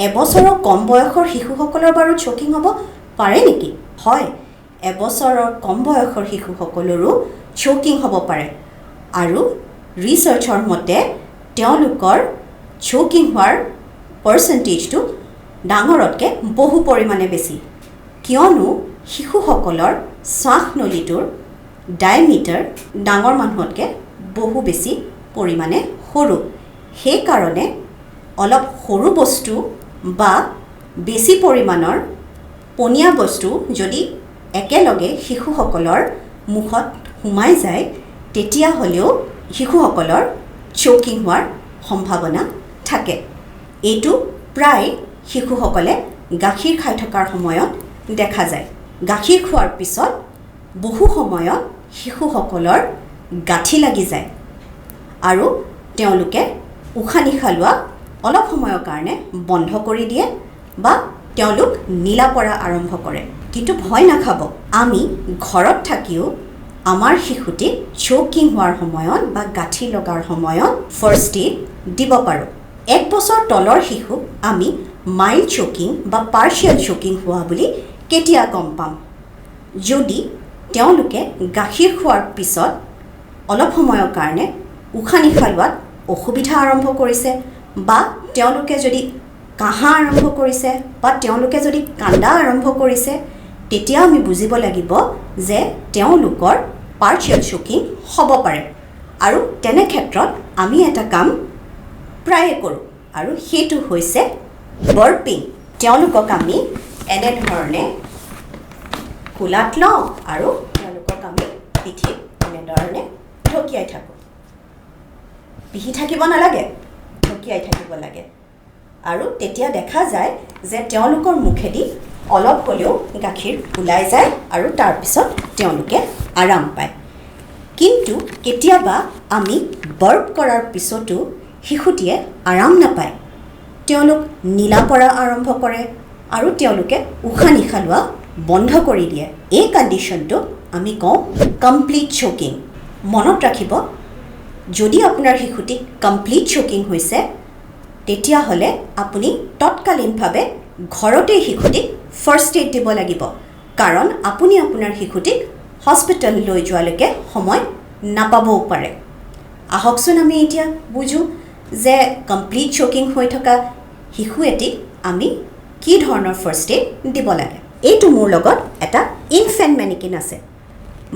এবছৰৰ কম বয়সৰ শিশুসকলৰ বাৰু চকিং হ'ব পাৰে নেকি? হয়, এবছৰৰ কম বয়সৰ শিশুসকলৰো চকিং হ'ব পাৰে আৰু ৰিচাৰ্চৰ মতে তেওঁলোকৰ চকিং হোৱাৰ পাৰ্চেণ্টেজটো ডাঙৰতকৈ বহু পৰিমাণে বেছি, কিয়নো শিশুসকলৰ শ্বাসনলীটোৰ ডায়মিটাৰ ডাঙৰ মানুহতকৈ বহু বেছি পৰিমাণে সৰু। সেইকাৰণে অলপ সৰু বস্তু বা বেছি পৰিমাণৰ পনীয়া বস্তু যদি একেলগে শিশুসকলৰ মুখত সোমাই যায় তেতিয়াহ'লেও শিশুসকলৰ চকিং হোৱাৰ সম্ভাৱনা থাকে। এইটো প্ৰায় শিশুসকলে গাখীৰ খাই থকাৰ সময়ত দেখা যায়। গাখীৰ খোৱাৰ পিছত বহু সময়ত শিশুসকলৰ গাঁঠি লাগি যায় আৰু তেওঁলোকে উশাহ নিশাহ লোৱা অলপ সময়ৰ কাৰণে বন্ধ কৰি দিয়ে বা তেওঁলোক নীলা পৰা আৰম্ভ কৰে। কিন্তু ভয় নাখাব, আমি ঘৰত থাকিও আমাৰ শিশুটিক চকিং হোৱাৰ সময়ত বা গাঁঠি লগাৰ সময়ত ফাৰ্ষ্ট এইড দিব পাৰোঁ। 1 বছৰ তলৰ শিশুক আমি মাইল্ড চকিং বা পাৰ্চিয়েল চকিং হোৱা বুলি কেতিয়া গম পাম? যদি তেওঁলোকে গাখীৰ খোৱাৰ পিছত অলপ সময়ৰ কাৰণে উশাহ নিশাহ লোৱাত অসুবিধা আৰম্ভ কৰিছে বা তেওঁলোকে যদি কাঁহা আৰম্ভ কৰিছে বা তেওঁলোকে যদি কান্দা আৰম্ভ কৰিছে, তেতিয়া আমি বুজিব লাগিব যে তেওঁলোকৰ পাৰ্চিয়েল চকিং হ'ব পাৰে। আৰু তেনে ক্ষেত্ৰত আমি এটা কাম প্ৰায়ে কৰোঁ আৰু সেইটো হৈছে বাৰ্পিং। তেওঁলোকক আমি এনেধৰণে কোলাত লওঁ আৰু তেওঁলোকক আমি পিঠিত এনেধৰণে ঢকিয়াই থাকোঁ। পিহি থাকিব নালাগে, ঢকিয়াই থাকিব লাগে আৰু তেতিয়া দেখা যায় যে তেওঁলোকৰ মুখেদি অলপ হ'লেও গাখীৰ ওলাই যায় আৰু তাৰপিছত তেওঁলোকে আৰাম পায়। কিন্তু কেতিয়াবা আমি বাৰ্প কৰাৰ পিছতো শিশুটিয়ে আৰাম নাপায়, তেওঁলোক নীলা পৰা আৰম্ভ কৰে আৰু তেওঁলোকে উশাহ নিশাহ লোৱা বন্ধ কৰি দিয়ে। এই কণ্ডিশ্যনটোক আমি কওঁ কমপ্লিট চকিং। মনত ৰাখিব, যদি আপোনাৰ শিশুটি কমপ্লিট চকিং হৈছে তেতিয়াহ'লে আপুনি তৎকালীনভাৱে ঘৰতে শিশুটিক ফাৰ্ষ্ট এইড দিব লাগিব, কাৰণ আপুনি আপোনাৰ শিশুটিক হস্পিটেল লৈ যোৱালৈকে সময় নাপাবও পাৰে। আহকচোন আমি এতিয়া বুজোঁ যে কমপ্লিট চকিং হৈ থকা শিশু এটিক আমি কি ধৰণৰ ফাৰ্ষ্ট এইড দিব লাগে। এইটো মোৰ লগত এটা ইনফেণ্ট মেনিকিন আছে,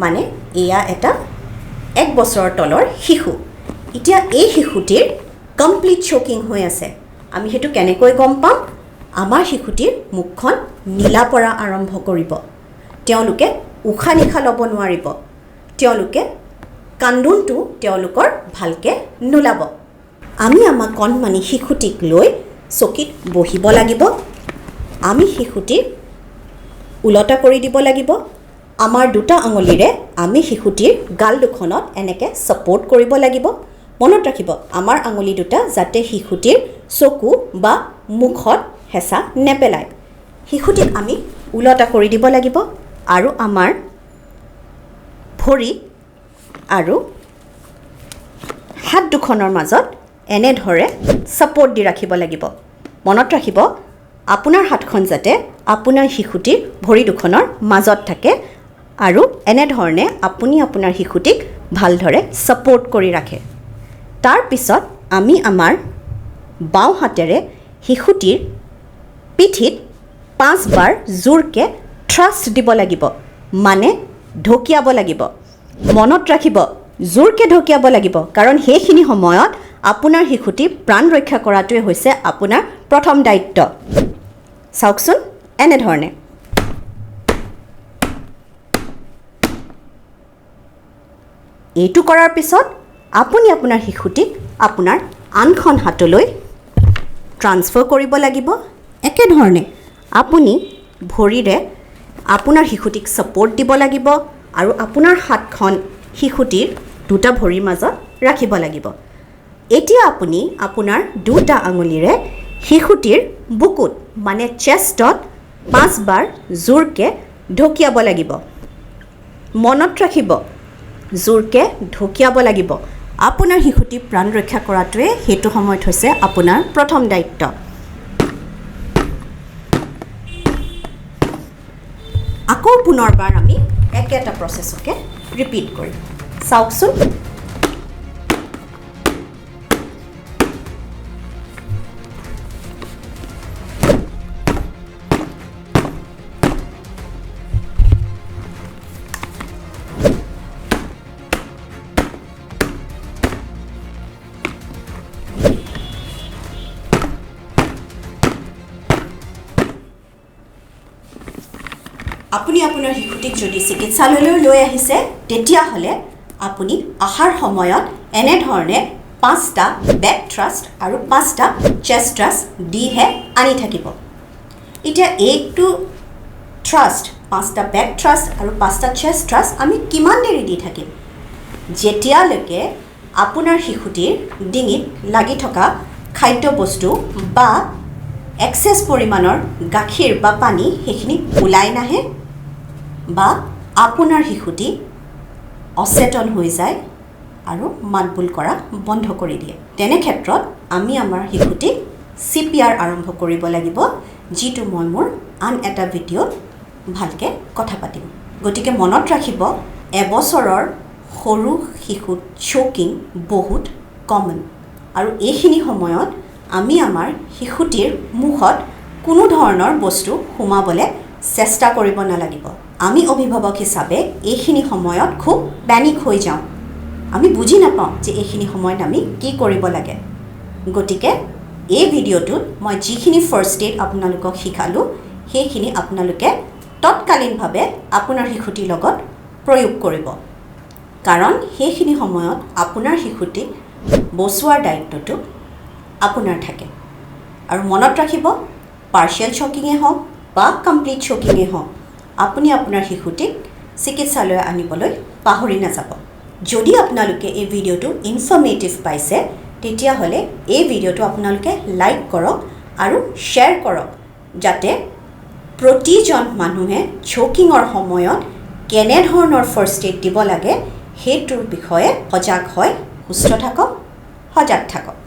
মানে এয়া এটা 1 বছৰৰ তলৰ শিশু। এতিয়া এই শিশুটিৰ কমপ্লিট চকিং হৈ আছে। আমি সেইটো কেনেকৈ গম পাম? আমাৰ শিশুটিৰ মুখখন নীলা পৰা আৰম্ভ কৰিব, তেওঁলোকে উশাহ নিশাহ ল'ব নোৱাৰিব, তেওঁলোকে কান্দোনটো তেওঁলোকৰ ভালকৈ নোলাব। আমি আমাৰ কণমানি শিশুটিক লৈ চকীত বহিব লাগিব, আমি শিশুটিক ওলটা কৰি দিব লাগিব। আমাৰ 2টা আঙুলিৰে আমি শিশুটিৰ গাল দুখনত এনেকৈ ছাপোৰ্ট কৰিব লাগিব। মনত ৰাখিব, আমাৰ আঙুলি 2টা যাতে শিশুটিৰ চকু বা মুখত হেঁচা নেপেলায়। শিশুটিক আমি ওলটা কৰি দিব লাগিব আৰু আমাৰ ভৰি আৰু হাত দুখনৰ মাজত এনেদৰে ছাপোৰ্ট দি ৰাখিব লাগিব। মনত ৰাখিব, আপোনাৰ হাতখন যাতে আপোনাৰ শিশুটিৰ ভৰি দুখনৰ মাজত থাকে আৰু এনেধৰণে আপুনি আপোনাৰ শিশুটিক ভালদৰে ছাপোৰ্ট কৰি ৰাখে। তাৰপিছত আমি আমাৰ বাওঁ হাতেৰে শিশুটিৰ পিঠিত 5 বাৰ জোৰকৈ থ্ৰাষ্ট দিব লাগিব, মানে ঢকিয়াব লাগিব। মনত ৰাখিব, জোৰকৈ ঢকিয়াব লাগিব, কাৰণ সেইখিনি সময়ত আপোনাৰ শিশুটি প্ৰাণ ৰক্ষা কৰাটোৱে হৈছে আপোনাৰ প্ৰথম দায়িত্ব। চাওকচোন, এনেধৰণে এইটো কৰাৰ পিছত আপুনি আপোনাৰ শিশুটিক আপোনাৰ আনখন হাতলৈ ট্ৰান্সফাৰ কৰিব লাগিব। একেধৰণে আপুনি ভৰিৰে আপোনাৰ শিশুটিক ছাপোৰ্ট দিব লাগিব আৰু আপোনাৰ হাতখন শিশুটিৰ 2টা ভৰিৰ মাজত ৰাখিব লাগিব। এতিয়া আপুনি আপোনাৰ 2টা আঙুলিৰে শিশুটিৰ বুকুত মানে চেষ্টত 5 বাৰ জোৰকৈ ঢকিয়াব লাগিব। মনত ৰাখিব, জোৰকৈ ঢকিয়াব লাগিব। আপোনাৰ শিশুটি প্ৰাণ ৰক্ষা কৰাটোৱে সেইটো সময়ত হৈছে আপোনাৰ প্ৰথম দায়িত্ব। আকৌ পুনৰবাৰ আমি একেটা প্ৰচেছকে ৰিপিট কৰিম চাওকচোন আপুনি আপোনাৰ শিশুটিক যদি চিকিৎসালয়লৈ লৈ আহিছে তেতিয়াহ'লে আপুনি আহাৰ সময়ত এনেধৰণে 5টা বেক থ্ৰাষ্ট আৰু 5টা চেষ্ট থ্ৰাষ্ট দিহে আনি থাকিব এতিয়া এইটো থ্ৰাষ্ট 5টা বেক থ্ৰাষ্ট আৰু 5টা চেষ্ট থ্ৰাষ্ট আমি কিমান দেৰি দি থাকিম যেতিয়ালৈকে আপোনাৰ শিশুটিৰ ডিঙিত লাগি থকা খাদ্যবস্তু বা এক্সেছ পৰিমাণৰ গাখীৰ বা পানী সেইখিনি ওলাই নাহে বা আপোনাৰ শিশুটি অচেতন হৈ যায় আৰু মাতবোল কৰা বন্ধ কৰি দিয়ে তেনে ক্ষেত্ৰত আমি আমাৰ শিশুটিক CPR আৰম্ভ কৰিব লাগিব যিটো মই মোৰ আন এটা ভিডিঅ'ত ভালকৈ কথা পাতিম গতিকে মনত ৰাখিব এবছৰৰ সৰু শিশুত চকিং বহুত কমন আৰু এইখিনি সময়ত আমি আমাৰ শিশুটিৰ মুখত কোনো ধৰণৰ বস্তু সোমাবলৈ চেষ্টা কৰিব নালাগিব আমি অভিভাৱক হিচাপে এইখিনি সময়ত খুব প্যানিক হৈ যাওঁ আমি বুজি নাপাওঁ যে এইখিনি সময়ত আমি কি কৰিব লাগে গতিকে এই ভিডিঅ'টোত মই যিখিনি ফাৰ্ষ্ট এইড আপোনালোকক শিকালোঁ সেইখিনি আপোনালোকে তৎকালীনভাৱে আপোনাৰ শিশুটিৰ লগত প্ৰয়োগ কৰিব কাৰণ সেইখিনি সময়ত আপোনাৰ শিশুটিক বচোৱাৰ দায়িত্বটো আপোনাৰ থাকে আৰু মনত ৰাখিব পাৰ্চিয়েল চকিঙে হওক বা কমপ্লিট চকিঙে হওক আপুনি আপোনাৰ শিশুটিক চিকিৎসালয় আনিবলৈ পাহৰি নাযাব যদি আপোনালোকে এই ভিডিঅ'টো ইনফৰ্মেটিভ পাইছে তেতিয়াহ'লে এই ভিডিঅ'টো আপোনালোকে লাইক কৰক আৰু শ্বেয়াৰ কৰক যাতে প্ৰতিজন মানুহে চকিঙৰ সময়ত কেনেধৰণৰ ফাৰ্ষ্ট এইড দিব লাগে সেইটোৰ বিষয়ে সজাগ হয় সুস্থ থাকক সজাগ থাকক